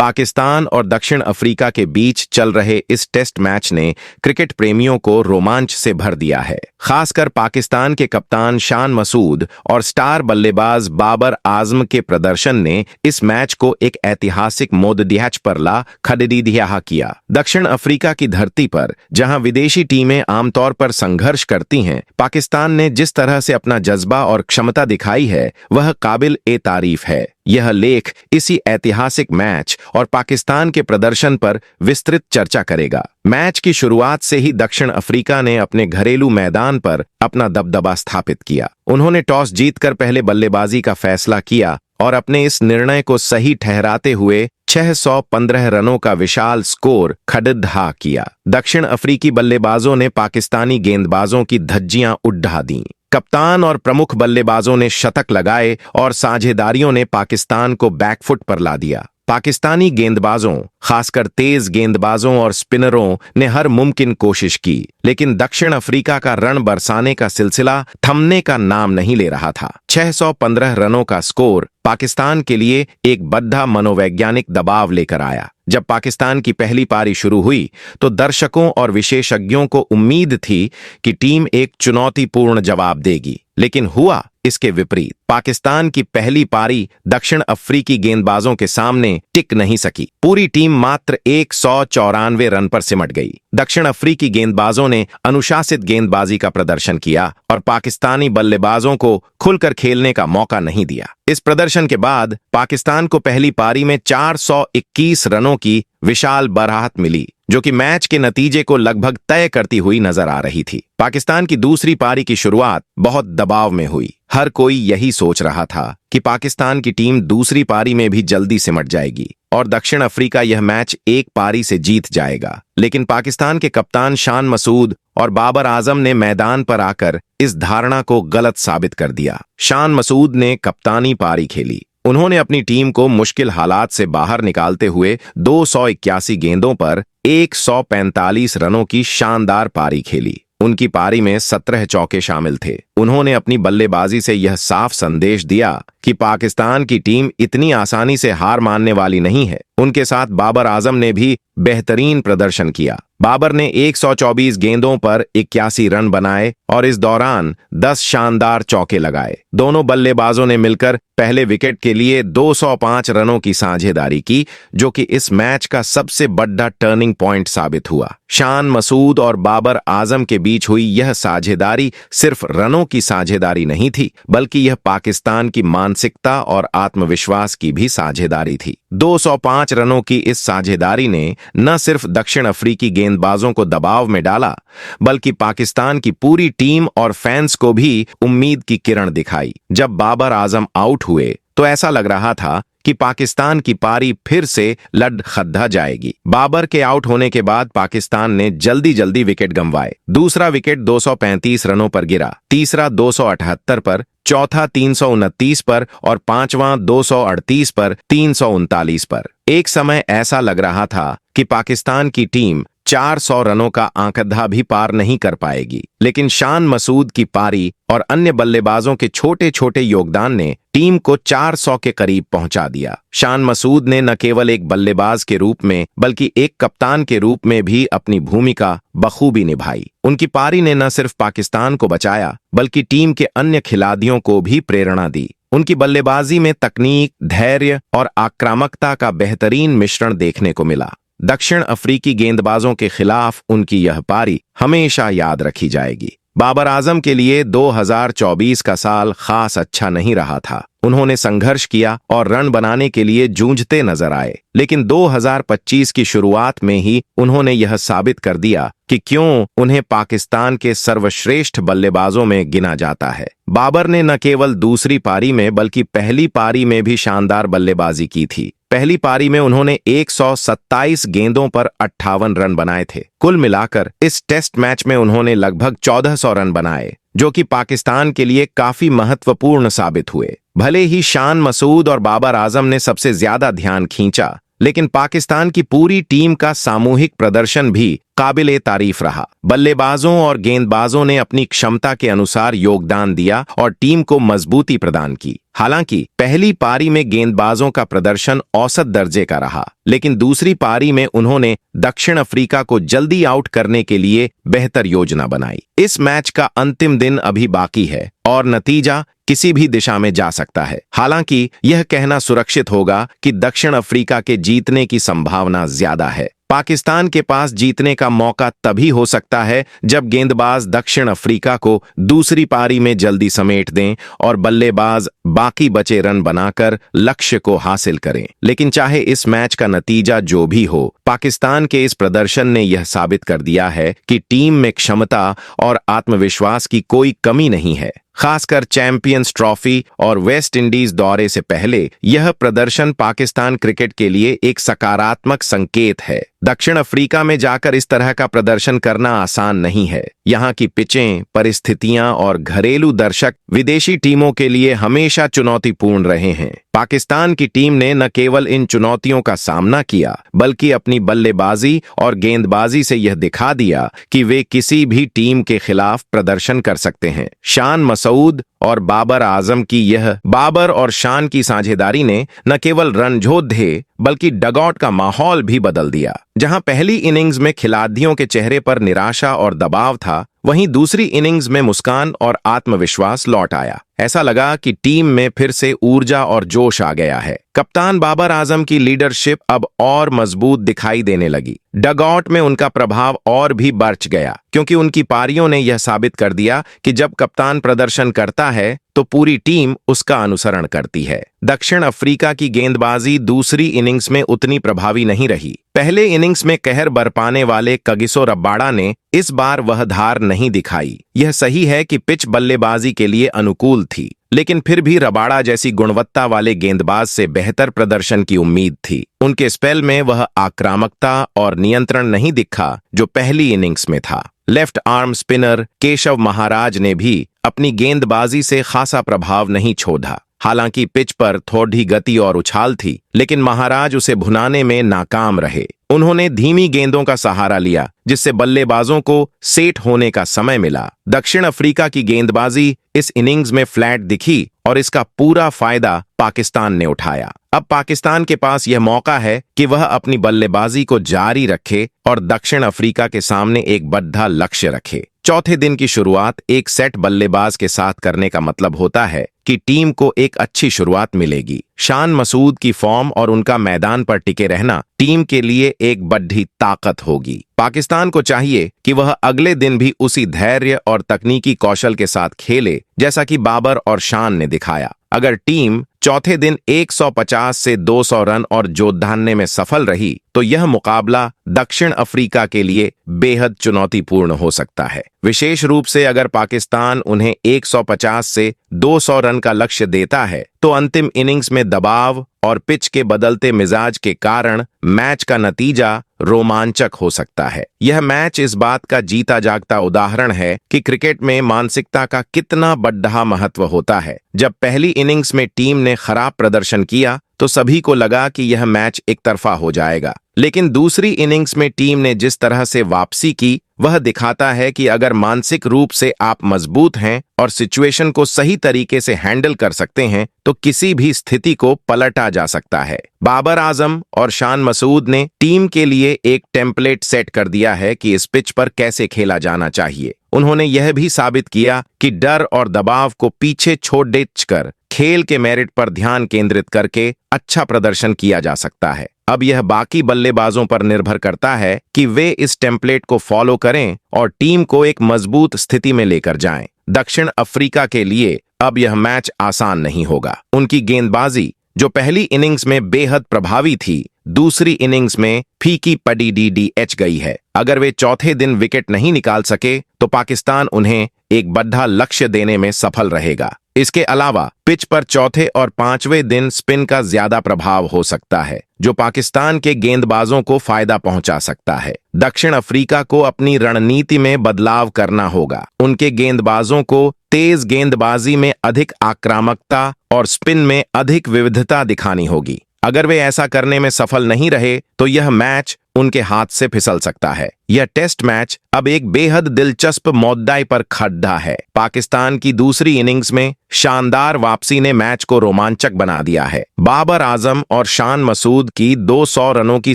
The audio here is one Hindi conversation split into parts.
पाकिस्तान और दक्षिण अफ्रीका के बीच चल रहे इस टेस्ट मैच ने क्रिकेट प्रेमियों को रोमांच से भर दिया है। खासकर पाकिस्तान के कप्तान शान मसूद और स्टार बल्लेबाज बाबर आजम के प्रदर्शन ने इस मैच को एक ऐतिहासिक मोददिहच पर ला खड़ीदिया किया। दक्षिण अफ्रीका की धरती पर जहां विदेशी टीमें आमतौर पर संघर्ष करती हैं, पाकिस्तान ने जिस तरह से अपना जज्बा और क्षमता दिखाई है वह काबिल ए तारीफ है। यह लेख इसी ऐतिहासिक मैच और पाकिस्तान के प्रदर्शन पर विस्तृत चर्चा करेगा। मैच की शुरुआत से ही दक्षिण अफ्रीका ने अपने घरेलू मैदान पर अपना दबदबा स्थापित किया। उन्होंने टॉस जीतकर पहले बल्लेबाजी का फैसला किया और अपने इस निर्णय को सही ठहराते हुए 615 रनों का विशाल स्कोर खड़ीदिया किया। दक्षिण अफ्रीकी बल्लेबाजों ने पाकिस्तानी गेंदबाजों की धज्जियां उड़ा दीं। कप्तान और प्रमुख बल्लेबाजों ने शतक लगाए और साझेदारियों ने पाकिस्तान को बैकफुट पर ला दिया। पाकिस्तानी गेंदबाजों, खासकर तेज गेंदबाजों और स्पिनरों ने हर मुमकिन कोशिश की, लेकिन दक्षिण अफ्रीका का रन बरसाने का सिलसिला थमने का नाम नहीं ले रहा था। 615 रनों का स्कोर पाकिस्तान के लिए एक बड़ा मनोवैज्ञानिक दबाव लेकर आया। जब पाकिस्तान की पहली पारी शुरू हुई तो दर्शकों और विशेषज्ञों को उम्मीद थी कि टीम एक चुनौतीपूर्ण जवाब देगी, लेकिन हुआ इसके विपरीत। पाकिस्तान की पहली पारी दक्षिण अफ्रीकी गेंदबाजों के सामने टिक नहीं सकी। पूरी टीम मात्र 194 रन पर सिमट गई। दक्षिण अफ्रीकी गेंदबाजों ने अनुशासित गेंदबाजी का प्रदर्शन किया और पाकिस्तानी बल्लेबाजों को खुलकर खेलने का मौका नहीं दिया। इस प्रदर्शन के बाद पाकिस्तान को पहली पारी में 421 रनों की विशाल बढ़त मिली, जो कि मैच के नतीजे को लगभग तय करती हुई नजर आ रही थी। पाकिस्तान की दूसरी पारी की शुरुआत बहुत दबाव में हुई। हर कोई यही सोच रहा था कि पाकिस्तान की टीम दूसरी पारी में भी जल्दी सिमट जाएगी और दक्षिण अफ्रीका यह मैच एक पारी से जीत जाएगा। लेकिन पाकिस्तान के कप्तान शान मसूद और बाबर आजम ने मैदान पर आकर इस धारणा को गलत साबित कर दिया। शान मसूद ने कप्तानी पारी खेली। उन्होंने अपनी टीम को मुश्किल हालात से बाहर निकालते हुए 281 गेंदों पर 145 रनों की शानदार पारी खेली। उनकी पारी में 17 चौके शामिल थे। उन्होंने अपनी बल्लेबाजी से यह साफ संदेश दिया कि पाकिस्तान की टीम इतनी आसानी से हार मानने वाली नहीं है। उनके साथ बाबर आजम ने भी बेहतरीन प्रदर्शन किया। बाबर ने 124 गेंदों पर 81 रन बनाए और इस दौरान 10 शानदार चौके लगाए। दोनों बल्लेबाजों ने मिलकर पहले विकेट के लिए 205 रनों की साझेदारी की, जो कि इस मैच का सबसे बड़ा टर्निंग पॉइंट साबित हुआ। शान मसूद और बाबर आजम के बीच हुई यह साझेदारी सिर्फ रनों की साझेदारी नहीं थी, बल्कि यह पाकिस्तान की मानसिकता और आत्मविश्वास की भी साझेदारी थी। 205 रनों की इस साझेदारी ने न सिर्फ दक्षिण अफ्रीकी गेंदबाजों को दबाव में डाला, बल्कि पाकिस्तान की पूरी टीम और फैंस को भी उम्मीद की किरण दिखाई। जब बाबर आजम आउट हुए तो ऐसा लग रहा था कि पाकिस्तान की पारी फिर से लड़खड़ा जाएगी। बाबर के आउट होने के बाद पाकिस्तान ने जल्दी जल्दी विकेट गंवाए। दूसरा विकेट 235 रनों पर गिरा, तीसरा 278 पर, चौथा 329 पर और पांचवां 238 पर, 339 पर। एक समय ऐसा लग रहा था कि पाकिस्तान की टीम 400 रनों का आंकड़ा भी पार नहीं कर पाएगी, लेकिन शान मसूद की पारी और अन्य बल्लेबाजों के छोटे छोटे योगदान ने टीम को 400 के करीब पहुंचा दिया। शान मसूद ने न केवल एक बल्लेबाज के रूप में बल्कि एक कप्तान के रूप में भी अपनी भूमिका बखूबी निभाई। उनकी पारी ने न सिर्फ पाकिस्तान को बचाया, बल्कि टीम के अन्य खिलाड़ियों को भी प्रेरणा दी। उनकी बल्लेबाजी में तकनीक, धैर्य और आक्रामकता का बेहतरीन मिश्रण देखने को मिला। दक्षिण अफ्रीकी गेंदबाजों के खिलाफ उनकी यह पारी हमेशा याद रखी जाएगी। बाबर आजम के लिए 2024 का साल खास अच्छा नहीं रहा था। उन्होंने संघर्ष किया और रन बनाने के लिए जूझते नजर आए, लेकिन 2025 की शुरुआत में ही उन्होंने यह साबित कर दिया कि क्यों उन्हें पाकिस्तान के सर्वश्रेष्ठ बल्लेबाजों में गिना जाता है। बाबर ने न केवल दूसरी पारी में बल्कि पहली पारी में भी शानदार बल्लेबाजी की थी। पहली पारी में उन्होंने 127 गेंदों पर 58 रन बनाए थे। कुल मिलाकर इस टेस्ट मैच में उन्होंने लगभग 1400 रन बनाए, जो कि पाकिस्तान के लिए काफी महत्वपूर्ण साबित हुए। भले ही शान मसूद और बाबर आजम ने सबसे ज्यादा ध्यान खींचा, लेकिन पाकिस्तान की पूरी टीम का सामूहिक प्रदर्शन भी काबिले तारीफ रहा। बल्लेबाजों और गेंदबाजों ने अपनी क्षमता के अनुसार योगदान दिया और टीम को मजबूती प्रदान की। हालांकि पहली पारी में गेंदबाजों का प्रदर्शन औसत दर्जे का रहा, लेकिन दूसरी पारी में उन्होंने दक्षिण अफ्रीका को जल्दी आउट करने के लिए बेहतर योजना बनाई। इस मैच का अंतिम दिन अभी बाकी है और नतीजा किसी भी दिशा में जा सकता है। हालांकि यह कहना सुरक्षित होगा कि दक्षिण अफ्रीका के जीतने की संभावना ज्यादा है। पाकिस्तान के पास जीतने का मौका तभी हो सकता है जब गेंदबाज दक्षिण अफ्रीका को दूसरी पारी में जल्दी समेट दें और बल्लेबाज बाकी बचे रन बनाकर लक्ष्य को हासिल करें। लेकिन चाहे इस मैच का नतीजा जो भी हो, पाकिस्तान के इस प्रदर्शन ने यह साबित कर दिया है कि टीम में क्षमता और आत्मविश्वास की कोई कमी नहीं है। खासकर चैंपियंस ट्रॉफी और वेस्ट इंडीज दौरे से पहले यह प्रदर्शन पाकिस्तान क्रिकेट के लिए एक सकारात्मक संकेत है। दक्षिण अफ्रीका में जाकर इस तरह का प्रदर्शन करना आसान नहीं है। यहाँ की पिचें, परिस्थितियां और घरेलू दर्शक विदेशी टीमों के लिए हमेशा चुनौतीपूर्ण रहे हैं। पाकिस्तान की टीम ने न केवल इन चुनौतियों का सामना किया, बल्कि अपनी बल्लेबाजी और गेंदबाजी से यह दिखा दिया कि वे किसी भी टीम के खिलाफ प्रदर्शन कर सकते हैं। शान मसूद और बाबर आजम की यह बाबर और शान की साझेदारी ने न केवल रन जोधे बल्कि डगआउट का माहौल भी बदल दिया। जहां पहली इनिंग्स में खिलाड़ियों के चेहरे पर निराशा और दबाव था, वहीं दूसरी इनिंग्स में मुस्कान और आत्मविश्वास लौट आया। ऐसा लगा कि टीम में फिर से ऊर्जा और जोश आ गया है। कप्तान बाबर आजम की लीडरशिप अब और मजबूत दिखाई देने लगी। डगआउट में उनका प्रभाव और भी बढ़ गया, क्योंकि उनकी पारियों ने यह साबित कर दिया कि जब कप्तान प्रदर्शन करता है तो पूरी टीम उसका अनुसरण करती है। दक्षिण अफ्रीका की गेंदबाजी दूसरी इनिंग्स में उतनी प्रभावी नहीं रही। पहले इनिंग्स में कहर बरपाने वाले कगिसो रबाडा ने इस बार वह धार नहीं दिखाई। यह सही है कि पिच बल्लेबाजी के लिए अनुकूल थी, लेकिन फिर भी रबाडा जैसी गुणवत्ता वाले गेंदबाज से बेहतर प्रदर्शन की उम्मीद थी। उनके स्पेल में वह आक्रामकता और नियंत्रण नहीं दिखा जो पहली इनिंग्स में था। Left arm spinner Keshav Maharaj ने भी अपनी गेंदबाजी से खासा प्रभाव नहीं छोड़ा। हालांकि पिच पर थोड़ी गति और उछाल थी, लेकिन महाराज उसे भुनाने में नाकाम रहे। उन्होंने धीमी गेंदों का सहारा लिया, जिससे बल्लेबाजों को सेट होने का समय मिला। दक्षिण अफ्रीका की गेंदबाजी इस इनिंग्स में फ्लैट दिखी और इसका पूरा फायदा पाकिस्तान ने उठाया। अब पाकिस्तान के पास यह मौका है कि वह अपनी बल्लेबाजी को जारी रखे और दक्षिण अफ्रीका के सामने एक बड़ा लक्ष्य रखे। चौथे दिन की शुरुआत एक सेट बल्लेबाज के साथ करने का मतलब होता है कि टीम को एक अच्छी शुरुआत मिलेगी। शान मसूद की फॉर्म और उनका मैदान पर टिके रहना टीम के लिए एक बड़ी ताकत होगी। पाकिस्तान को चाहिए कि वह अगले दिन भी उसी धैर्य और तकनीकी कौशल के साथ खेले जैसा कि बाबर और शान ने दिखाया। अगर टीम चौथे दिन 150 से 200 रन और जोधाने में सफल रही तो यह मुकाबला दक्षिण अफ्रीका के लिए बेहद चुनौतीपूर्ण हो सकता है। विशेष रूप से अगर पाकिस्तान उन्हें 150 से 200 रन का लक्ष्य देता है तो अंतिम इनिंग्स में दबाव और पिच के बदलते मिजाज के कारण मैच का नतीजा रोमांचक हो सकता है। यह मैच इस बात का जीता जागता उदाहरण है कि क्रिकेट में मानसिकता का कितना बड़ा महत्व होता है। जब पहली इनिंग्स में टीम ने खराब प्रदर्शन किया तो सभी को लगा कि यह मैच एक तरफा हो जाएगा, लेकिन दूसरी इनिंग्स में टीम ने जिस तरह से वापसी की वह दिखाता है कि अगर मानसिक रूप से आप मजबूत हैं और सिचुएशन को सही तरीके से हैंडल कर सकते हैं तो किसी भी स्थिति को पलटा जा सकता है। बाबर आजम और शान मसूद ने टीम के लिए एक टेम्पलेट सेट कर दिया है कि इस पिच पर कैसे खेला जाना चाहिए। उन्होंने यह भी साबित किया कि डर और दबाव को पीछे छोड़ देकर खेल के मेरिट पर ध्यान केंद्रित करके अच्छा प्रदर्शन किया जा सकता है। अब यह बाकी बल्लेबाजों पर निर्भर करता है कि वे इस टेम्पलेट को फॉलो करें और टीम को एक मजबूत स्थिति में लेकर जाएं। दक्षिण अफ्रीका के लिए अब यह मैच आसान नहीं होगा। उनकी गेंदबाजी जो पहली इनिंग्स में बेहद प्रभावी थी, दूसरी इनिंग्स में फीकी पड़ी DDH गई है। अगर वे चौथे दिन विकेट नहीं निकाल सके तो पाकिस्तान उन्हें एक बड़ा लक्ष्य देने में सफल रहेगा। इसके अलावा पिच पर चौथे और पांचवें दिन स्पिन का ज्यादा प्रभाव हो सकता है, जो पाकिस्तान के गेंदबाजों को फायदा पहुंचा सकता है। दक्षिण अफ्रीका को अपनी रणनीति में बदलाव करना होगा। उनके गेंदबाजों को तेज गेंदबाजी में अधिक आक्रामकता और स्पिन में अधिक विविधता दिखानी होगी। अगर वे ऐसा करने में सफल नहीं रहे तो यह मैच उनके हाथ से फिसल सकता है। यह टेस्ट मैच अब एक बेहद दिलचस्प मौद्दाई पर खड़ा है। पाकिस्तान की दूसरी इनिंग्स में शानदार वापसी ने मैच को रोमांचक बना दिया है। बाबर आजम और शान मसूद की 200 रनों की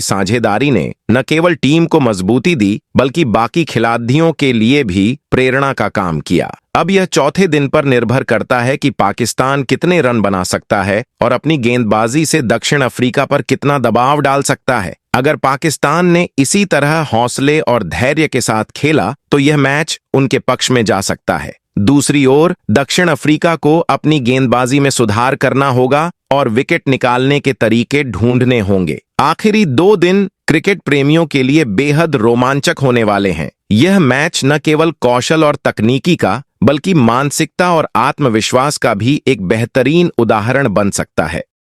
साझेदारी ने न केवल टीम को मजबूती दी बल्कि बाकी खिलाड़ियों के लिए भी प्रेरणा का काम किया। अब यह चौथे दिन पर निर्भर करता है कि पाकिस्तान कितने रन बना सकता है और अपनी गेंदबाजी से दक्षिण अफ्रीका पर कितना दबाव डाल सकता है। अगर पाकिस्तान ने इसी तरह हौसले और धैर्य के साथ खेला तो यह मैच उनके पक्ष में जा सकता है। दूसरी ओर दक्षिण अफ्रीका को अपनी गेंदबाजी में सुधार करना होगा और विकेट निकालने के तरीके ढूंढने होंगे। आखिरी 2 दिन क्रिकेट प्रेमियों के लिए बेहद रोमांचक होने वाले हैं। यह मैच न केवल कौशल और तकनीकी का बल्कि मानसिकता और आत्मविश्वास का भी एक बेहतरीन उदाहरण बन सकता है।